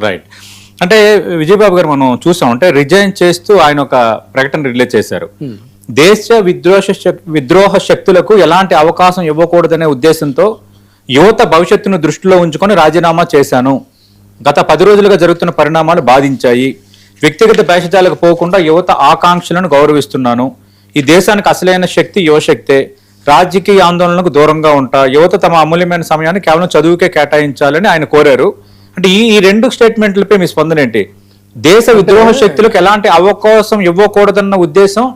Right. అంటే విజయబాబు గారు మనం చూసాం, అంటే రిజైన్ చేస్తూ ఆయన ఒక ప్రకటన రిలీజ్ చేశారు. దేశ విద్రోహ శక్తులకు ఎలాంటి అవకాశం ఇవ్వకూడదనే ఉద్దేశంతో యువత భవిష్యత్తును దృష్టిలో ఉంచుకొని రాజీనామా చేశాను. గత 10 రోజులుగా జరుగుతున్న పరిణామాలు బాధించాయి. వ్యక్తిగత భేషజాలకు పోకుండా యువత ఆకాంక్షలను గౌరవిస్తున్నాను. ఈ దేశానికి అసలైన శక్తి యువశక్తే. రాజకీయ ఆందోళనలకు దూరంగా ఉంటా. యువత తమ అమూల్యమైన సమయాన్ని కేవలం చదువుకే కేటాయించాలని ఆయన కోరారు. అంటే ఈ 2 స్టేట్మెంట్లపై మీ స్పందన ఏంటి? దేశ విద్రోహ శక్తులకు ఎలాంటి అవకాశం ఇవ్వకూడదన్న ఉద్దేశం,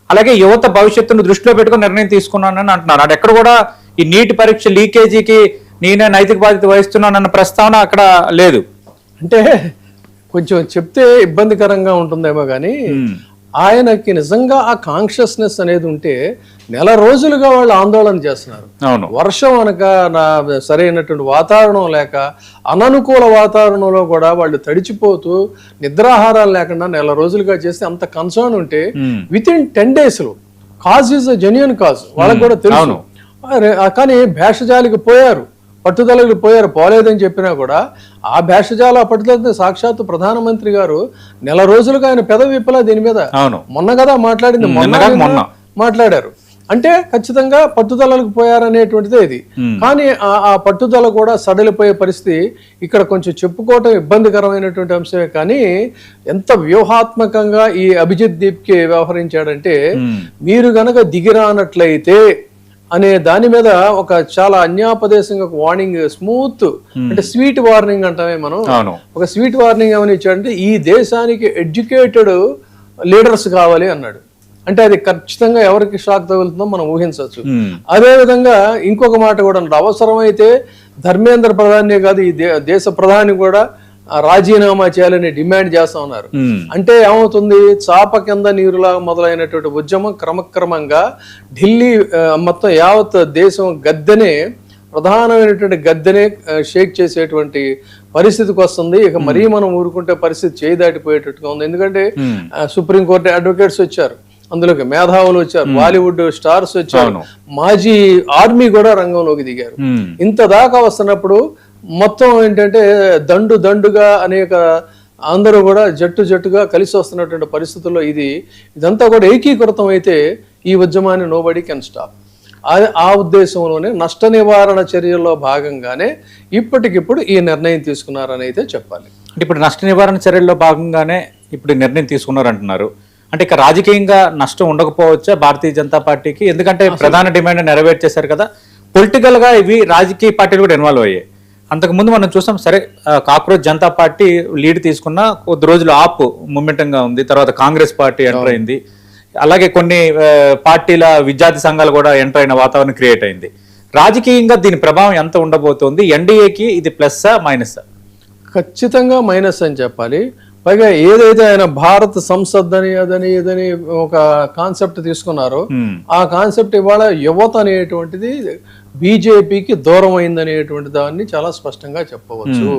అలాగే యువత భవిష్యత్తును దృష్టిలో పెట్టుకుని నిర్ణయం తీసుకున్నానని అంటున్నారు. అంటే ఎక్కడ కూడా ఈ నీట్ పరీక్ష లీకేజీకి నేనే నైతిక బాధ్యత వహిస్తున్నానన్న ప్రస్తావన అక్కడ లేదు. అంటే కొంచెం చెప్తే ఇబ్బందికరంగా ఉంటుందేమో కానీ ఆయనకి నిజంగా ఆ కాన్షియస్నెస్ అనేది ఉంటే నెల రోజులుగా వాళ్ళు ఆందోళన చేస్తున్నారు. వర్షం అనక సరైనటువంటి వాతావరణం లేక అననుకూల వాతావరణంలో కూడా వాళ్ళు తడిచిపోతూ నిద్రాహారాలు లేకుండా నెల రోజులుగా చేస్తే అంత కన్సర్న్ ఉంటే with in 10 days cause is a genuine cause వాళ్ళకి కూడా తెలుసు. కానీ భేషజాలికి పోయారు, పట్టుదలకు పోయారు. పోలేదని చెప్పినా కూడా ఆ భేషజాల పట్టుదల సాక్షాత్తు ప్రధానమంత్రి గారు నెల రోజులుగా ఆయన పెదవిప్పలా దీని మీద మొన్న కదా మాట్లాడింది, మొన్న మాట్లాడారు. అంటే ఖచ్చితంగా పట్టుదలకు పోయారనేటువంటిదే ఇది. కానీ ఆ పట్టుదల కూడా సడలిపోయే పరిస్థితి ఇక్కడ కొంచెం చెప్పుకోవటం ఇబ్బందికరమైనటువంటి అంశమే. కానీ ఎంత వ్యూహాత్మకంగా ఈ అభిజిత్ దీప్కి వ్యవహరించాడంటే, మీరు గనక దిగిరానట్లయితే అనే దాని మీద ఒక చాలా అన్యాపదేశంగా ఒక వార్నింగ్, స్మూత్ అంటే స్వీట్ వార్నింగ్ అంటామే మనం. ఒక స్వీట్ వార్నింగ్ ఏమని ఇచ్చాడంటే, ఈ దేశానికి ఎడ్యుకేటెడ్ లీడర్స్ కావాలి అన్నాడు. అంటే అది ఖచ్చితంగా ఎవరికి షాక్ తగులుతుందో మనం ఊహించవచ్చు. అదే విధంగా ఇంకొక మాట కూడా అన్నాడు, అవసరమైతే ధర్మేంద్ర ప్రధానే కాదు ఈ దేశ ప్రధాని కూడా రాజీనామా చేయాలని డిమాండ్ చేస్తా ఉన్నారు. అంటే ఏమవుతుంది, చాప కింద నీరులా మొదలైనటువంటి ఉద్యమం క్రమక్రమంగా ఢిల్లీ మొత్తం యావత్ దేశం గద్దెనే, ప్రధానమైనటువంటి గద్దెనే షేక్ చేసేటువంటి పరిస్థితికి వస్తుంది. ఇక మరీ మనం ఊరుకుంటే పరిస్థితి చేయి దాటిపోయేటట్టుగా ఉంది. ఎందుకంటే సుప్రీంకోర్టు అడ్వకేట్స్ వచ్చారు, అందులోకి మేధావులు వచ్చారు, బాలీవుడ్ స్టార్స్ వచ్చారు, మాజీ ఆర్మీ కూడా రంగంలోకి దిగారు. ఇంత దాకా వస్తున్నప్పుడు మొత్తం ఏంటంటే దండుగా అనేక అందరూ కూడా జట్టుగా కలిసి వస్తున్నటువంటి పరిస్థితుల్లో ఇదంతా కూడా ఏకీకృతం అయితే ఈ ఉద్యమాన్ని నోబడీ కెన్ స్టాప్. ఆ ఉద్దేశంలోనే నష్ట నివారణ చర్యల్లో భాగంగానే ఇప్పటికిప్పుడు ఈ నిర్ణయం తీసుకున్నారని అయితే చెప్పాలి. అంటే ఇప్పుడు నష్ట నివారణ చర్యల్లో భాగంగానే ఇప్పుడు నిర్ణయం తీసుకున్నారంటున్నారు. అంటే ఇక రాజకీయంగా నష్టం ఉండకపోవచ్చా భారతీయ జనతా పార్టీకి? ఎందుకంటే ప్రధాన డిమాండ్ నెరవేర్చేశారు కదా. పొలిటికల్ గా ఇవి రాజకీయ పార్టీలు కూడా ఇన్వాల్వ్ అయ్యాయి. అంతకుముందు మనం చూసాం, సరే కాక్రోచ్ జనతా పార్టీ లీడ్ తీసుకున్న కొద్ది రోజులు ఆప్ మూమెంటంగా ఉంది, తర్వాత కాంగ్రెస్ పార్టీ ఎంటర్ అయింది, అలాగే కొన్ని పార్టీల విద్యార్థి సంఘాలు కూడా ఎంటర్ అయిన వాతావరణం క్రియేట్ అయింది. రాజకీయంగా దీని ప్రభావం ఎంత ఉండబోతోంది? ఎన్డీఏకి ఇది ప్లస్సా మైనస్సా? ఖచ్చితంగా మైనస్ అని చెప్పాలి. పైగా ఏదైతే ఆయన భారత్ సంసద్ అని అదని ఇదని ఒక కాన్సెప్ట్ తీసుకున్నారో ఆ కాన్సెప్ట్ ఇవాళ యువత అనేటువంటిది బీజేపీకి దూరం అయిందనేటువంటి దాన్ని చాలా స్పష్టంగా చెప్పవచ్చు.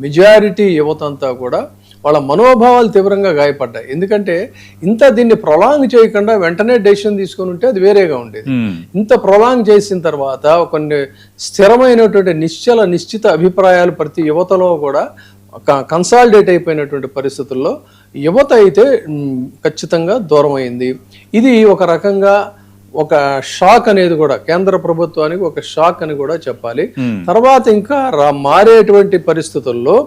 మెజారిటీ యువత అంతా కూడా వాళ్ళ మనోభావాలు తీవ్రంగా గాయపడ్డాయి. ఎందుకంటే దీన్ని ప్రొలాంగ్ చేయకుండా వెంటనే డెసిషన్ తీసుకుని ఉంటే అది వేరేగా ఉండేది. ఇంత ప్రొలాంగ్ చేసిన తర్వాత కొన్ని స్థిరమైనటువంటి నిశ్చిత అభిప్రాయాలు ప్రతి యువతలో కూడా కన్సాలిడేట్ అయిపోయినటువంటి పరిస్థితుల్లో యువత అయితే ఖచ్చితంగా దూరం అయింది. ఇది ఒక రకంగా ఒక షాక్ అనేది కూడా కేంద్ర ప్రభుత్వానికి ఒక షాక్ అని కూడా చెప్పాలి. తర్వాత ఇంకా మారేటువంటి పరిస్థితుల్లో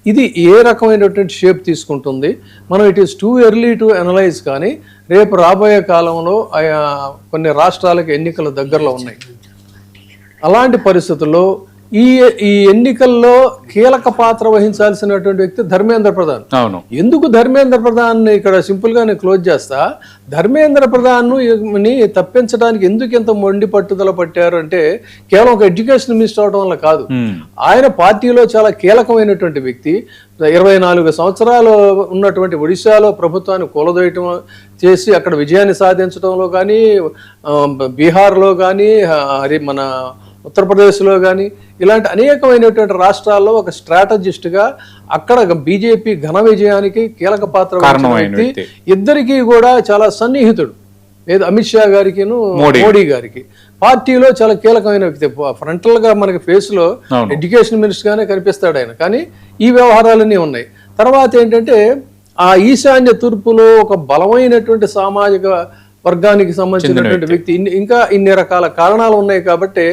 ఇది ఏ రకమైనటువంటి షేప్ తీసుకుంటుంది, మనం it is too early to analyse. కానీ రేపు రాబోయే కాలంలో కొన్ని రాష్ట్రాలకు ఎన్నికల దగ్గరలో ఉన్నాయి. అలాంటి పరిస్థితుల్లో ఈ ఎన్నికల్లో కీలక పాత్ర వహించాల్సినటువంటి వ్యక్తి ధర్మేంద్ర ప్రధాన్. ఎందుకు ధర్మేంద్ర ప్రధాన్ ఇక్కడ సింపుల్ గా నేను క్లోజ్ చేస్తా, ధర్మేంద్ర ప్రధాన్ ని తప్పించడానికి ఎందుకు ఇంత మొండి పట్టుదల పట్టారు అంటే కేవలం ఒక ఎడ్యుకేషన్ మినిస్టర్ అవడం వల్ల కాదు. ఆయన పార్టీలో చాలా కీలకమైనటువంటి వ్యక్తి. 24 సంవత్సరాలు ఉన్నటువంటి ఒడిశాలో ప్రభుత్వాన్ని కూలదోయటం చేసి అక్కడ విజయాన్ని సాధించడంలో కానీ, బీహార్లో కానీ, మన ఉత్తరప్రదేశ్లో కానీ ఇలాంటి అనేకమైనటువంటి రాష్ట్రాల్లో ఒక స్ట్రాటజిస్ట్గా అక్కడ బీజేపీ ఘన విజయానికి కీలక పాత్ర వహించిన వ్యక్తి. ఇద్దరికీ కూడా చాలా సన్నిహితుడు. ఏదో అమిత్ షా గారికి మోడీ గారికి. పార్టీలో చాలా కీలకమైన వ్యక్తి, ఫ్రంటల్ గా మనకి ఫేస్ లో ఎడ్యుకేషన్ మినిస్టర్ గానే కనిపిస్తాడు ఆయన. కానీ ఈ వ్యవహారాలన్నీ ఉన్నాయి. తర్వాత ఏంటంటే ఆ ఈశాన్య తూర్పులో ఒక బలమైనటువంటి సామాజిక వర్గానికి సంబంధించినటువంటి వ్యక్తి, ఇంకా ఇన్ని రకాల కారణాలు ఉన్నాయి కాబట్టి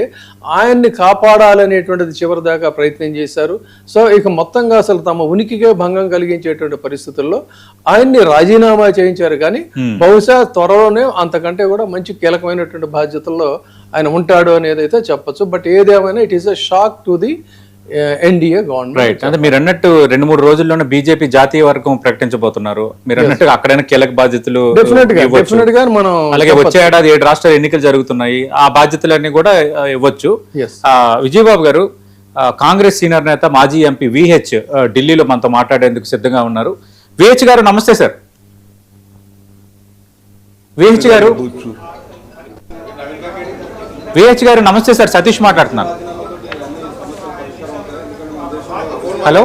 ఆయన్ని కాపాడాలనేటువంటిది చివరి దాకా ప్రయత్నం చేశారు. సో ఇక మొత్తంగా అసలు తమ ఉనికికే భంగం కలిగించేటువంటి పరిస్థితుల్లో ఆయన్ని రాజీనామా చేయించారు. కానీ బహుశా త్వరలోనే అంతకంటే కూడా మంచి కీలకమైనటువంటి బాధ్యతల్లో ఆయన ఉంటాడు అనేది అయితే చెప్పొచ్చు. బట్ ఏదేమైనా it is a shock to the NDA government. Right. అంటే మీరు అన్నట్టు 2-3 రోజుల్లోనే బీజేపీ జాతీయ వర్గం ప్రకటించబోతున్నారు. మీరు అన్నట్టు అక్కడైనా కీలక బాధ్యతలు డెఫినెట్ గా మనం, అలాగే వచ్చే ఏడాది 7 రాష్ట్రాల ఎన్నికలు జరుగుతున్నాయి, ఆ బాధ్యతలన్నీ కూడా ఇవ్వచ్చు. విజయబాబు గారు, కాంగ్రెస్ సీనియర్ నేత మాజీ ఎంపీ విహెచ్ ఢిల్లీలో మనతో మాట్లాడేందుకు సిద్ధంగా ఉన్నారు. విహెచ్ గారు నమస్తే సార్. విహెచ్ గారు నమస్తే సార్, సతీష్ మాట్లాడుతున్నాను. హలో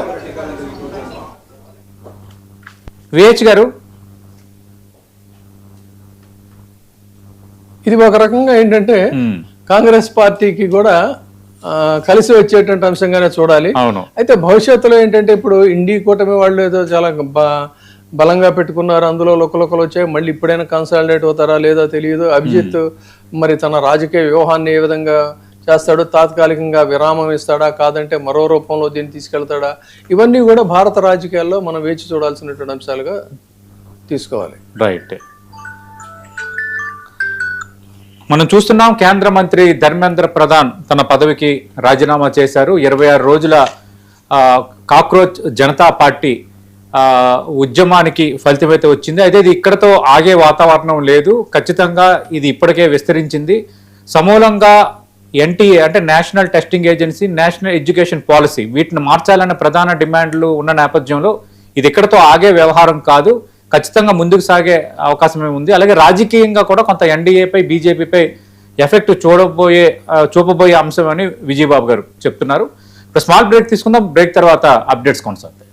విహెచ్ గారు. ఇది ఒక రకంగా ఏంటంటే కాంగ్రెస్ పార్టీకి కూడా కలిసి వచ్చేటువంటి అంశంగానే చూడాలి. అయితే భవిష్యత్తులో ఏంటంటే ఇప్పుడు ఇండి కూటమి వాళ్ళు ఏదో చాలా బలంగా పెట్టుకున్నారు, అందులో లొక్కలొక్కలు వచ్చాయి, మళ్ళీ ఇప్పుడైనా కన్సాలిడేట్ అవుతారా లేదో తెలియదు. అభిజిత్ మరి తన రాజకీయ వ్యూహాన్ని ఏ విధంగా చేస్తాడు, తాత్కాలికంగా విరామం ఇస్తాడా, కాదంటే మరో రూపంలో దీన్ని తీసుకెళ్తాడా, ఇవన్నీ కూడా భారత రాజకీయాల్లో మనం వేచి చూడాల్సినటువంటి అంశాలుగా తీసుకోవాలి. రైట్. మనం చూస్తున్నాం కేంద్ర మంత్రి ధర్మేంద్ర ప్రధాన్ తన పదవికి రాజీనామా చేశారు. 26 రోజుల కాక్రోచ్ జనతా పార్టీ ఉద్యమానికి ఫలితమైతే వచ్చింది. అయితే ఇది ఇక్కడతో ఆగే వాతావరణం లేదు, ఖచ్చితంగా ఇది ఇప్పటికే విస్తరించింది. సమూలంగా ఎన్టీఏ అంటే national testing agency, national education policy, వీటిని మార్చాలనే ప్రధాన డిమాండ్లు ఉన్న నేపథ్యంలో ఇది ఎక్కడతో ఆగే వ్యవహారం కాదు, ఖచ్చితంగా ముందుకు సాగే అవకాశమే ఉంది. అలాగే రాజకీయంగా కూడా కొంత ఎన్డీఏపై బీజేపీపై ఎఫెక్ట్ చూపబోయే అంశం అని విజయబాబు గారు చెప్తున్నారు. స్మాల్ బ్రేక్ తీసుకుందాం, బ్రేక్ తర్వాత అప్డేట్స్ కొనసాగుతాయి.